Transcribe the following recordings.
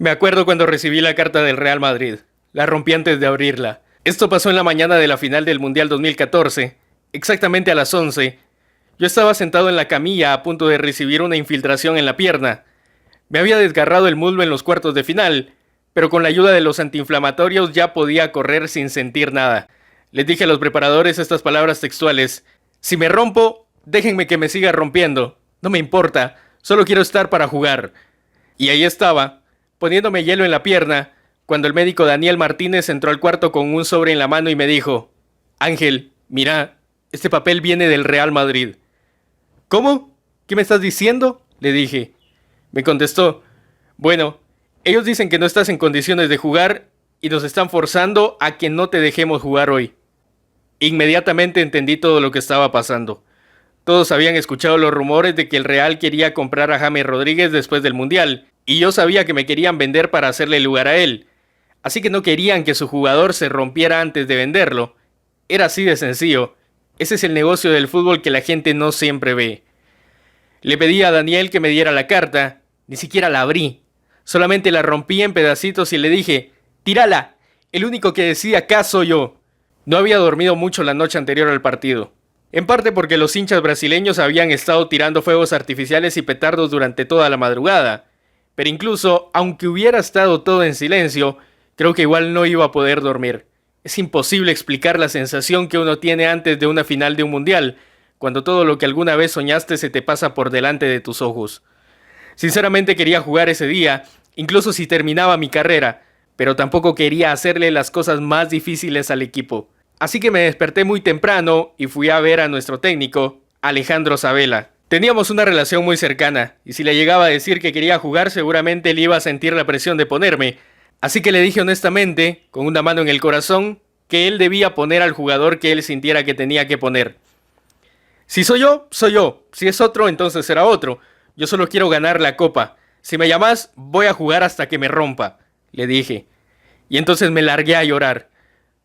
Me acuerdo cuando recibí la carta del Real Madrid. La rompí antes de abrirla. Esto pasó en la mañana de la final del Mundial 2014, exactamente a las 11. Yo estaba sentado en la camilla a punto de recibir una infiltración en la pierna. Me había desgarrado el muslo en los cuartos de final, pero con la ayuda de los antiinflamatorios ya podía correr sin sentir nada. Les dije a los preparadores estas palabras textuales: si me rompo, déjenme que me siga rompiendo. No me importa, solo quiero estar para jugar. Y ahí estaba, poniéndome hielo en la pierna, cuando el médico Daniel Martínez entró al cuarto con un sobre en la mano y me dijo: Ángel, mira, este papel viene del Real Madrid. ¿Cómo? ¿Qué me estás diciendo?, le dije. Me contestó: bueno, ellos dicen que no estás en condiciones de jugar y nos están forzando a que no te dejemos jugar hoy. Inmediatamente entendí todo lo que estaba pasando. Todos habían escuchado los rumores de que el Real quería comprar a James Rodríguez después del Mundial, y yo sabía que me querían vender para hacerle lugar a él. Así que no querían que su jugador se rompiera antes de venderlo. Era así de sencillo. Ese es el negocio del fútbol que la gente no siempre ve. Le pedí a Daniel que me diera la carta. Ni siquiera la abrí. Solamente la rompí en pedacitos y le dije: ¡tírala! El único que decide acá soy yo. No había dormido mucho la noche anterior al partido. En parte porque los hinchas brasileños habían estado tirando fuegos artificiales y petardos durante toda la madrugada. Pero incluso, aunque hubiera estado todo en silencio, creo que igual no iba a poder dormir. Es imposible explicar la sensación que uno tiene antes de una final de un mundial, cuando todo lo que alguna vez soñaste se te pasa por delante de tus ojos. Sinceramente quería jugar ese día, incluso si terminaba mi carrera, pero tampoco quería hacerle las cosas más difíciles al equipo. Así que me desperté muy temprano y fui a ver a nuestro técnico, Alejandro Sabella. Teníamos una relación muy cercana, y si le llegaba a decir que quería jugar, seguramente él iba a sentir la presión de ponerme. Así que le dije honestamente, con una mano en el corazón, que él debía poner al jugador que él sintiera que tenía que poner. Si soy yo, soy yo. Si es otro, entonces será otro. Yo solo quiero ganar la copa. Si me llamas, voy a jugar hasta que me rompa, le dije. Y entonces me largué a llorar.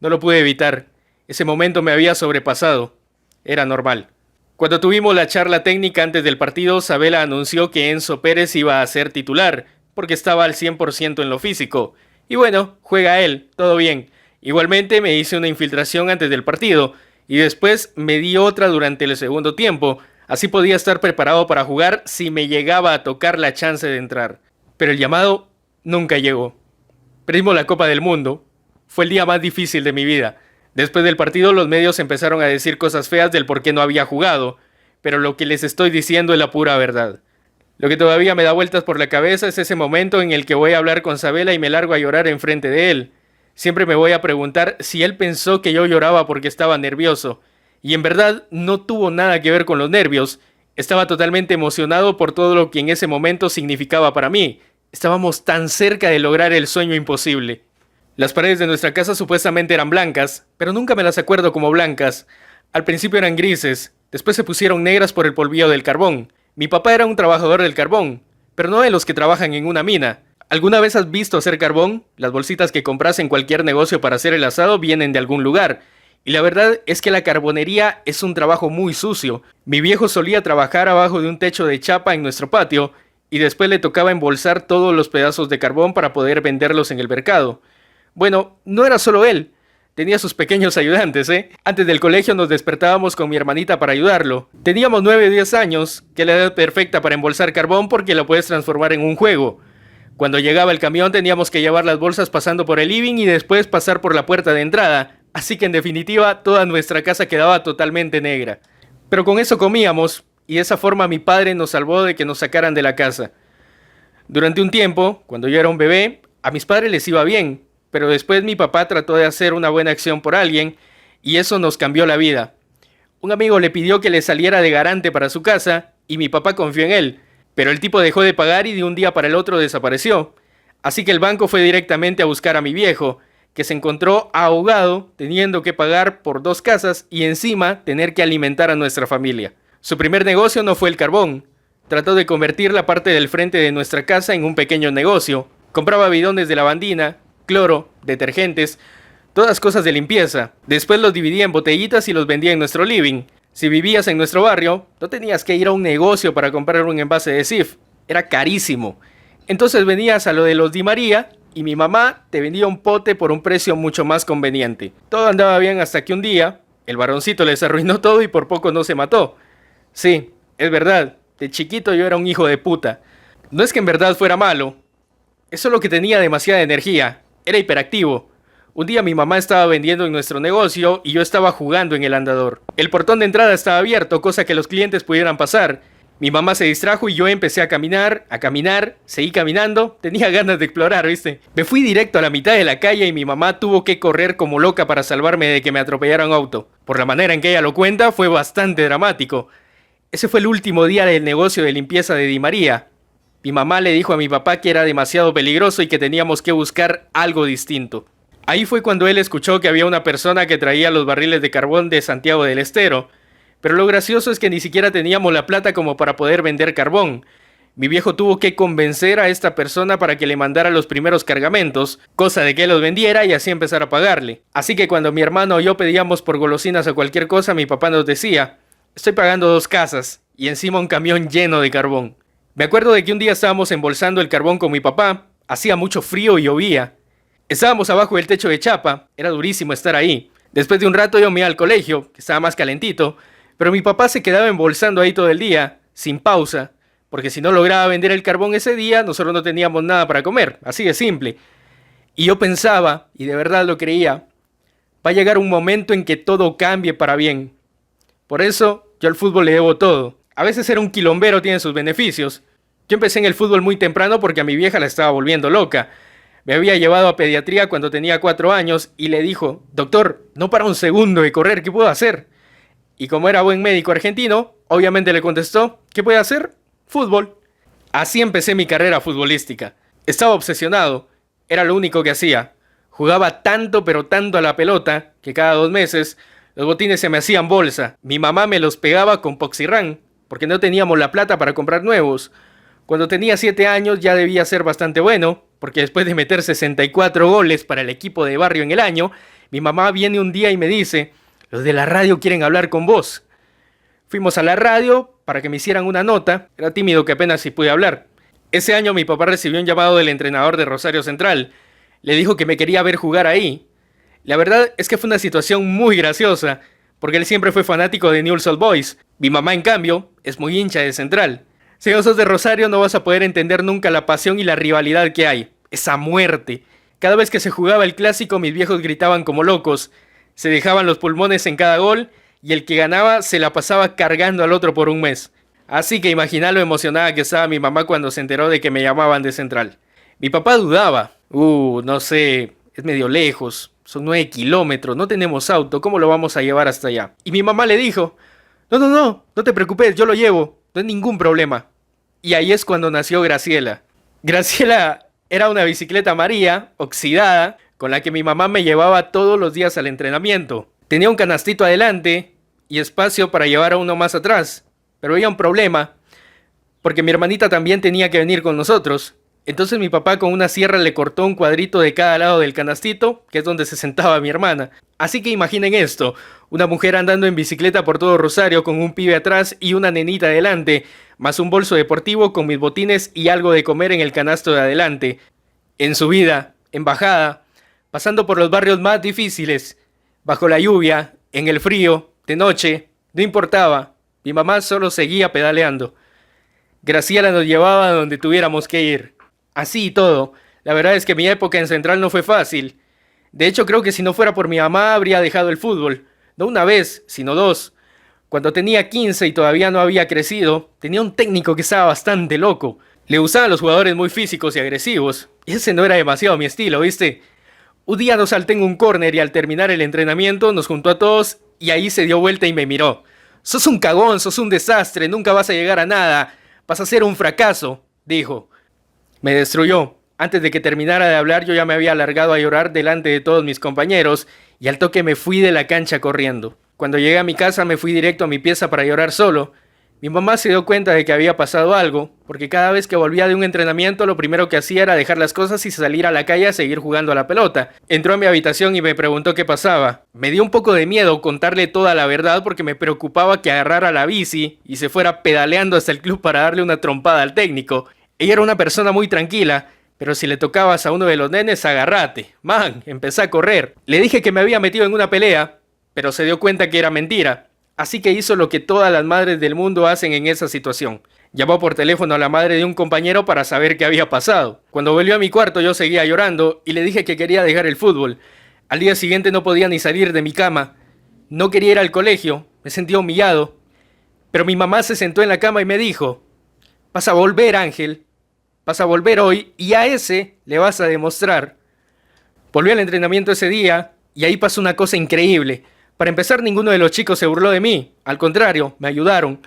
No lo pude evitar. Ese momento me había sobrepasado. Era normal. Cuando tuvimos la charla técnica antes del partido, Sabella anunció que Enzo Pérez iba a ser titular, porque estaba al 100% en lo físico. Y bueno, juega él, todo bien. Igualmente me hice una infiltración antes del partido, y después me di otra durante el segundo tiempo. Así podía estar preparado para jugar si me llegaba a tocar la chance de entrar. Pero el llamado nunca llegó. Perdimos la Copa del Mundo. Fue el día más difícil de mi vida. Después del partido los medios empezaron a decir cosas feas del por qué no había jugado, pero lo que les estoy diciendo es la pura verdad. Lo que todavía me da vueltas por la cabeza es ese momento en el que voy a hablar con Sabella y me largo a llorar enfrente de él. Siempre me voy a preguntar si él pensó que yo lloraba porque estaba nervioso. Y en verdad no tuvo nada que ver con los nervios. Estaba totalmente emocionado por todo lo que en ese momento significaba para mí. Estábamos tan cerca de lograr el sueño imposible. Las paredes de nuestra casa supuestamente eran blancas, pero nunca me las acuerdo como blancas. Al principio eran grises, después se pusieron negras por el polvillo del carbón. Mi papá era un trabajador del carbón, pero no de los que trabajan en una mina. ¿Alguna vez has visto hacer carbón? Las bolsitas que compras en cualquier negocio para hacer el asado vienen de algún lugar. Y la verdad es que la carbonería es un trabajo muy sucio. Mi viejo solía trabajar abajo de un techo de chapa en nuestro patio, y después le tocaba embolsar todos los pedazos de carbón para poder venderlos en el mercado. Bueno, no era solo él. Tenía sus pequeños ayudantes, ¿eh? Antes del colegio nos despertábamos con mi hermanita para ayudarlo. Teníamos 9 o 10 años, que es la edad perfecta para embolsar carbón porque lo puedes transformar en un juego. Cuando llegaba el camión teníamos que llevar las bolsas pasando por el living y después pasar por la puerta de entrada. Así que en definitiva toda nuestra casa quedaba totalmente negra. Pero con eso comíamos, y de esa forma mi padre nos salvó de que nos sacaran de la casa. Durante un tiempo, cuando yo era un bebé, a mis padres les iba bien. Pero después mi papá trató de hacer una buena acción por alguien y eso nos cambió la vida. Un amigo le pidió que le saliera de garante para su casa y mi papá confió en él, pero el tipo dejó de pagar y de un día para el otro desapareció. Así que el banco fue directamente a buscar a mi viejo, que se encontró ahogado teniendo que pagar por 2 casas y encima tener que alimentar a nuestra familia. Su primer negocio no fue el carbón. Trató de convertir la parte del frente de nuestra casa en un pequeño negocio. Compraba bidones de lavandina, cloro, detergentes, todas cosas de limpieza. Después los dividía en botellitas y los vendía en nuestro living. Si vivías en nuestro barrio, no tenías que ir a un negocio para comprar un envase de Cif. Era carísimo. Entonces venías a lo de los Di María y mi mamá te vendía un pote por un precio mucho más conveniente. Todo andaba bien hasta que un día el varoncito les arruinó todo y por poco no se mató. Sí, es verdad, de chiquito yo era un hijo de puta. No es que en verdad fuera malo, es solo que tenía demasiada energía, era hiperactivo. Un día mi mamá estaba vendiendo en nuestro negocio y yo estaba jugando en el andador. El portón de entrada estaba abierto, cosa que los clientes pudieran pasar. Mi mamá se distrajo y yo empecé a caminar, seguí caminando, tenía ganas de explorar, ¿viste? Me fui directo a la mitad de la calle y mi mamá tuvo que correr como loca para salvarme de que me atropellara un auto. Por la manera en que ella lo cuenta, fue bastante dramático. Ese fue el último día del negocio de limpieza de Di María. Mi mamá le dijo a mi papá que era demasiado peligroso y que teníamos que buscar algo distinto. Ahí fue cuando él escuchó que había una persona que traía los barriles de carbón de Santiago del Estero. Pero lo gracioso es que ni siquiera teníamos la plata como para poder vender carbón. Mi viejo tuvo que convencer a esta persona para que le mandara los primeros cargamentos, cosa de que los vendiera y así empezar a pagarle. Así que cuando mi hermano o yo pedíamos por golosinas o cualquier cosa, mi papá nos decía: estoy pagando 2 casas y encima un camión lleno de carbón. Me acuerdo de que un día estábamos embolsando el carbón con mi papá, hacía mucho frío y llovía. Estábamos abajo del techo de chapa, era durísimo estar ahí. Después de un rato yo me iba al colegio, que estaba más calentito, pero mi papá se quedaba embolsando ahí todo el día, sin pausa, porque si no lograba vender el carbón ese día, nosotros no teníamos nada para comer, así de simple. Y yo pensaba, y de verdad lo creía, va a llegar un momento en que todo cambie para bien. Por eso, yo al fútbol le debo todo. A veces ser un quilombero tiene sus beneficios. Yo empecé en el fútbol muy temprano porque a mi vieja la estaba volviendo loca. Me había llevado a pediatría cuando tenía 4 años y le dijo: doctor, no para un segundo de correr, ¿qué puedo hacer? Y como era buen médico argentino, obviamente le contestó: ¿qué puede hacer? Fútbol. Así empecé mi carrera futbolística. Estaba obsesionado, era lo único que hacía. Jugaba tanto pero tanto a la pelota que cada 2 meses los botines se me hacían bolsa. Mi mamá me los pegaba con Poxirrán, porque no teníamos la plata para comprar nuevos. Cuando tenía 7 años ya debía ser bastante bueno, porque después de meter 64 goles para el equipo de barrio en el año, mi mamá viene un día y me dice: los de la radio quieren hablar con vos. Fuimos a la radio para que me hicieran una nota, era tímido que apenas si pude hablar. Ese año mi papá recibió un llamado del entrenador de Rosario Central. Le dijo que me quería ver jugar ahí. La verdad es que fue una situación muy graciosa, porque él siempre fue fanático de Newell's Old Boys. Mi mamá, en cambio, es muy hincha de Central. Si no sos de Rosario no vas a poder entender nunca la pasión y la rivalidad que hay. Esa muerte. Cada vez que se jugaba el clásico mis viejos gritaban como locos. Se dejaban los pulmones en cada gol y el que ganaba se la pasaba cargando al otro por un mes. Así que imagina lo emocionada que estaba mi mamá cuando se enteró de que me llamaban de Central. Mi papá dudaba. No sé, es medio lejos. Son 9 kilómetros, no tenemos auto, ¿cómo lo vamos a llevar hasta allá? Y mi mamá le dijo: no te preocupes, yo lo llevo, no hay ningún problema. Y ahí es cuando nació Graciela. Graciela era una bicicleta María, oxidada, con la que mi mamá me llevaba todos los días al entrenamiento. Tenía un canastito adelante y espacio para llevar a uno más atrás, pero había un problema, porque mi hermanita también tenía que venir con nosotros. Entonces mi papá con una sierra le cortó un cuadrito de cada lado del canastito, que es donde se sentaba mi hermana. Así que imaginen esto: una mujer andando en bicicleta por todo Rosario con un pibe atrás y una nenita adelante, más un bolso deportivo con mis botines y algo de comer en el canasto de adelante. En subida, en bajada, pasando por los barrios más difíciles, bajo la lluvia, en el frío, de noche, no importaba, mi mamá solo seguía pedaleando. Graciela nos llevaba a donde tuviéramos que ir. Así y todo, la verdad es que mi época en Central no fue fácil. De hecho, creo que si no fuera por mi mamá habría dejado el fútbol. No una vez, sino 2. Cuando tenía 15 y todavía no había crecido, tenía un técnico que estaba bastante loco. Le gustaban los jugadores muy físicos y agresivos, y ese no era demasiado mi estilo, ¿viste? Un día nos salté en un córner y al terminar el entrenamiento nos juntó a todos y ahí se dio vuelta y me miró. «Sos un cagón, sos un desastre, nunca vas a llegar a nada, vas a ser un fracaso», dijo. Me destruyó. Antes de que terminara de hablar yo ya me había largado a llorar delante de todos mis compañeros y al toque me fui de la cancha corriendo. Cuando llegué a mi casa me fui directo a mi pieza para llorar solo. Mi mamá se dio cuenta de que había pasado algo, porque cada vez que volvía de un entrenamiento lo primero que hacía era dejar las cosas y salir a la calle a seguir jugando a la pelota. Entró a mi habitación y me preguntó qué pasaba. Me dio un poco de miedo contarle toda la verdad porque me preocupaba que agarrara la bici y se fuera pedaleando hasta el club para darle una trompada al técnico. Ella era una persona muy tranquila, pero si le tocabas a uno de los nenes, agárrate. Man, empecé a correr. Le dije que me había metido en una pelea, pero se dio cuenta que era mentira. Así que hizo lo que todas las madres del mundo hacen en esa situación. Llamó por teléfono a la madre de un compañero para saber qué había pasado. Cuando volvió a mi cuarto yo seguía llorando y le dije que quería dejar el fútbol. Al día siguiente no podía ni salir de mi cama. No quería ir al colegio, me sentía humillado. Pero mi mamá se sentó en la cama y me dijo: vas a volver, Ángel. Vas a volver hoy y a ese le vas a demostrar. Volví al entrenamiento ese día y ahí pasó una cosa increíble. Para empezar, ninguno de los chicos se burló de mí. Al contrario, me ayudaron.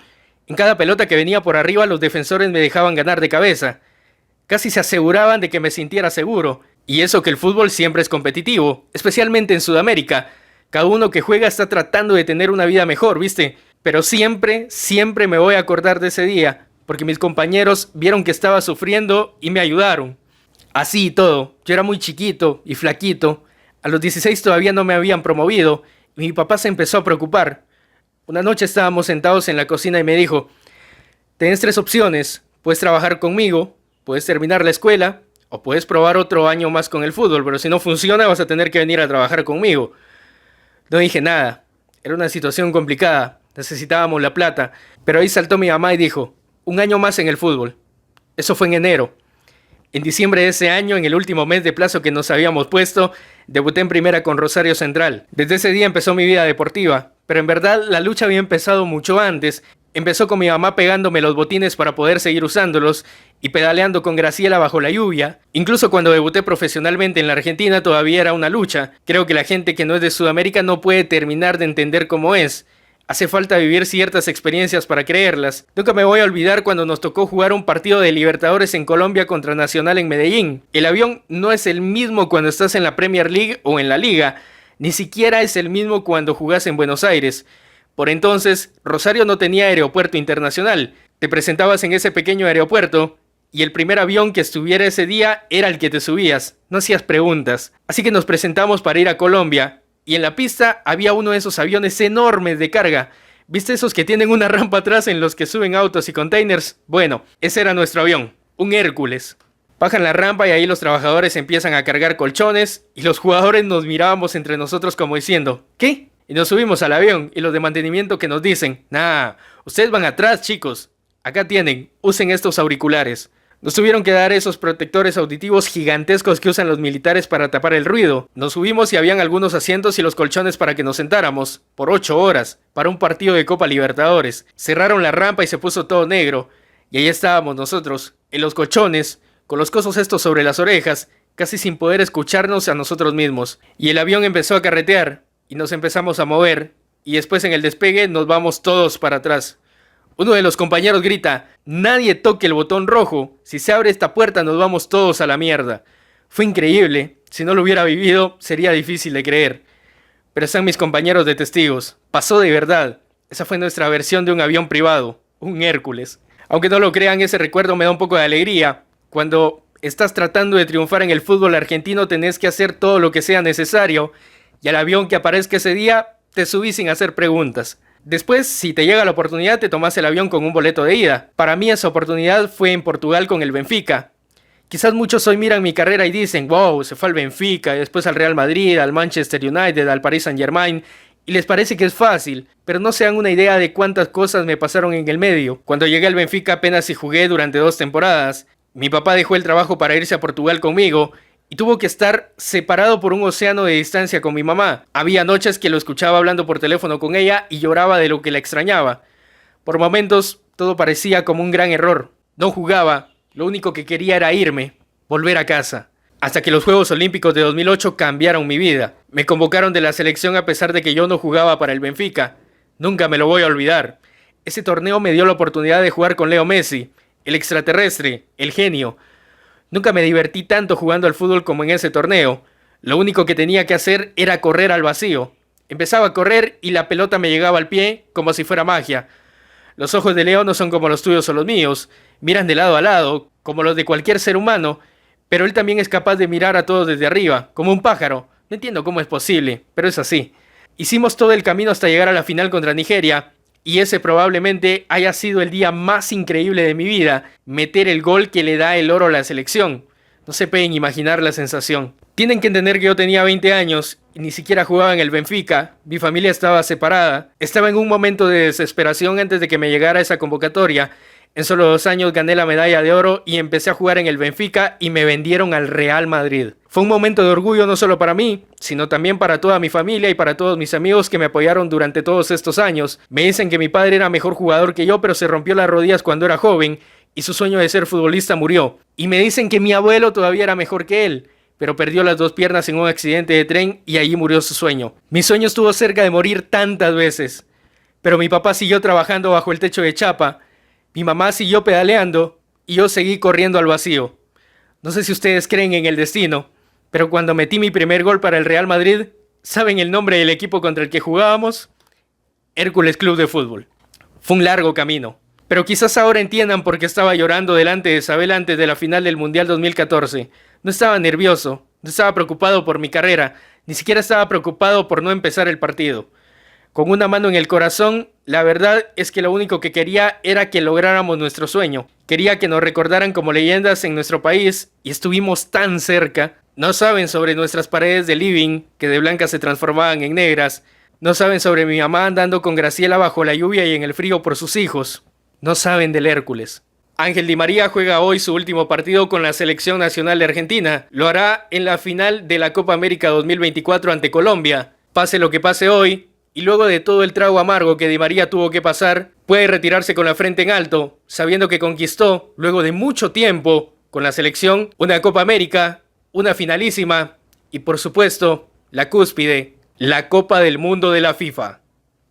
En cada pelota que venía por arriba, los defensores me dejaban ganar de cabeza. Casi se aseguraban de que me sintiera seguro. Y eso que el fútbol siempre es competitivo, especialmente en Sudamérica. Cada uno que juega está tratando de tener una vida mejor, ¿viste? Pero siempre, siempre me voy a acordar de ese día, porque mis compañeros vieron que estaba sufriendo y me ayudaron. Así y todo, yo era muy chiquito y flaquito. A los 16 todavía no me habían promovido y mi papá se empezó a preocupar. Una noche estábamos sentados en la cocina y me dijo: tienes 3 opciones, puedes trabajar conmigo, puedes terminar la escuela o puedes probar otro año más con el fútbol, pero si no funciona vas a tener que venir a trabajar conmigo. No dije nada, era una situación complicada, necesitábamos la plata, pero ahí saltó mi mamá y dijo: 1 año más en el fútbol. Eso fue en enero. En diciembre de ese año, en el último mes de plazo que nos habíamos puesto, debuté en primera con Rosario Central. Desde ese día empezó mi vida deportiva, pero en verdad la lucha había empezado mucho antes. Empezó con mi mamá pegándome los botines para poder seguir usándolos y pedaleando con Graciela bajo la lluvia. Incluso cuando debuté profesionalmente en la Argentina todavía era una lucha. Creo que la gente que no es de Sudamérica no puede terminar de entender cómo es. Hace falta vivir ciertas experiencias para creerlas. Nunca me voy a olvidar cuando nos tocó jugar un partido de Libertadores en Colombia contra Nacional en Medellín. El avión no es el mismo cuando estás en la Premier League o en la Liga. Ni siquiera es el mismo cuando jugás en Buenos Aires. Por entonces, Rosario no tenía aeropuerto internacional. Te presentabas en ese pequeño aeropuerto y el primer avión que estuviera ese día era el que te subías. No hacías preguntas. Así que nos presentamos para ir a Colombia. Y en la pista había uno de esos aviones enormes de carga. ¿Viste esos que tienen una rampa atrás en los que suben autos y containers? Bueno, ese era nuestro avión, un Hércules. Bajan la rampa y ahí los trabajadores empiezan a cargar colchones y los jugadores nos mirábamos entre nosotros como diciendo: ¿qué? Y nos subimos al avión y los de mantenimiento que nos dicen: nah, ustedes van atrás, chicos. Acá tienen, usen estos auriculares. Nos tuvieron que dar esos protectores auditivos gigantescos que usan los militares para tapar el ruido. Nos subimos y habían algunos asientos y los colchones para que nos sentáramos, por 8 horas, para un partido de Copa Libertadores. Cerraron la rampa y se puso todo negro. Y ahí estábamos nosotros, en los colchones, con los cosos estos sobre las orejas, casi sin poder escucharnos a nosotros mismos. Y el avión empezó a carretear, y nos empezamos a mover, y después en el despegue nos vamos todos para atrás. Uno de los compañeros grita: nadie toque el botón rojo, si se abre esta puerta nos vamos todos a la mierda. Fue increíble, si no lo hubiera vivido sería difícil de creer. Pero están mis compañeros de testigos, pasó de verdad. Esa fue nuestra versión de un avión privado, un Hércules. Aunque no lo crean, ese recuerdo me da un poco de alegría. Cuando estás tratando de triunfar en el fútbol argentino tenés que hacer todo lo que sea necesario, y al avión que aparezca ese día te subís sin hacer preguntas. Después, si te llega la oportunidad, te tomas el avión con un boleto de ida. Para mí esa oportunidad fue en Portugal con el Benfica. Quizás muchos hoy miran mi carrera y dicen: wow, se fue al Benfica, y después al Real Madrid, al Manchester United, al Paris Saint-Germain, y les parece que es fácil, pero no se dan una idea de cuántas cosas me pasaron en el medio. Cuando llegué al Benfica apenas si jugué durante 2 temporadas. Mi papá dejó el trabajo para irse a Portugal conmigo, y tuvo que estar separado por un océano de distancia con mi mamá. Había noches que lo escuchaba hablando por teléfono con ella y lloraba de lo que la extrañaba. Por momentos todo parecía como un gran error. No jugaba, lo único que quería era irme, volver a casa. Hasta que los Juegos Olímpicos de 2008 cambiaron mi vida. Me convocaron de la selección a pesar de que yo no jugaba para el Benfica. Nunca me lo voy a olvidar. Ese torneo me dio la oportunidad de jugar con Leo Messi, el extraterrestre, el genio. Nunca me divertí tanto jugando al fútbol como en ese torneo. Lo único que tenía que hacer era correr al vacío. Empezaba a correr y la pelota me llegaba al pie como si fuera magia. Los ojos de Leo no son como los tuyos o los míos. Miran de lado a lado, como los de cualquier ser humano. Pero él también es capaz de mirar a todos desde arriba, como un pájaro. No entiendo cómo es posible, pero es así. Hicimos todo el camino hasta llegar a la final contra Nigeria. Y ese probablemente haya sido el día más increíble de mi vida, meter el gol que le da el oro a la selección. No se pueden imaginar la sensación. Tienen que entender que yo tenía 20 años y ni siquiera jugaba en el Benfica. Mi familia estaba separada. Estaba en un momento de desesperación antes de que me llegara esa convocatoria. En solo 2 años gané la medalla de oro y empecé a jugar en el Benfica y me vendieron al Real Madrid. Fue un momento de orgullo no solo para mí, sino también para toda mi familia y para todos mis amigos que me apoyaron durante todos estos años. Me dicen que mi padre era mejor jugador que yo, pero se rompió las rodillas cuando era joven y su sueño de ser futbolista murió. Y me dicen que mi abuelo todavía era mejor que él, pero perdió las 2 piernas en un accidente de tren y allí murió su sueño. Mi sueño estuvo cerca de morir tantas veces, pero mi papá siguió trabajando bajo el techo de chapa. Mi mamá siguió pedaleando y yo seguí corriendo al vacío. No sé si ustedes creen en el destino, pero cuando metí mi primer gol para el Real Madrid, ¿saben el nombre del equipo contra el que jugábamos? Hércules Club de Fútbol. Fue un largo camino, pero quizás ahora entiendan por qué estaba llorando delante de Isabel antes de la final del Mundial 2014. No estaba nervioso, no estaba preocupado por mi carrera, ni siquiera estaba preocupado por no empezar el partido. Con una mano en el corazón, la verdad es que lo único que quería era que lográramos nuestro sueño. Quería que nos recordaran como leyendas en nuestro país y estuvimos tan cerca. No saben sobre nuestras paredes de living, que de blancas se transformaban en negras. No saben sobre mi mamá andando con Graciela bajo la lluvia y en el frío por sus hijos. No saben del Hércules. Ángel Di María juega hoy su último partido con la selección nacional de Argentina. Lo hará en la final de la Copa América 2024 ante Colombia. Pase lo que pase hoy, y luego de todo el trago amargo que Di María tuvo que pasar, puede retirarse con la frente en alto, sabiendo que conquistó, luego de mucho tiempo, con la selección, una Copa América, una finalísima y, por supuesto, la cúspide, la Copa del Mundo de la FIFA.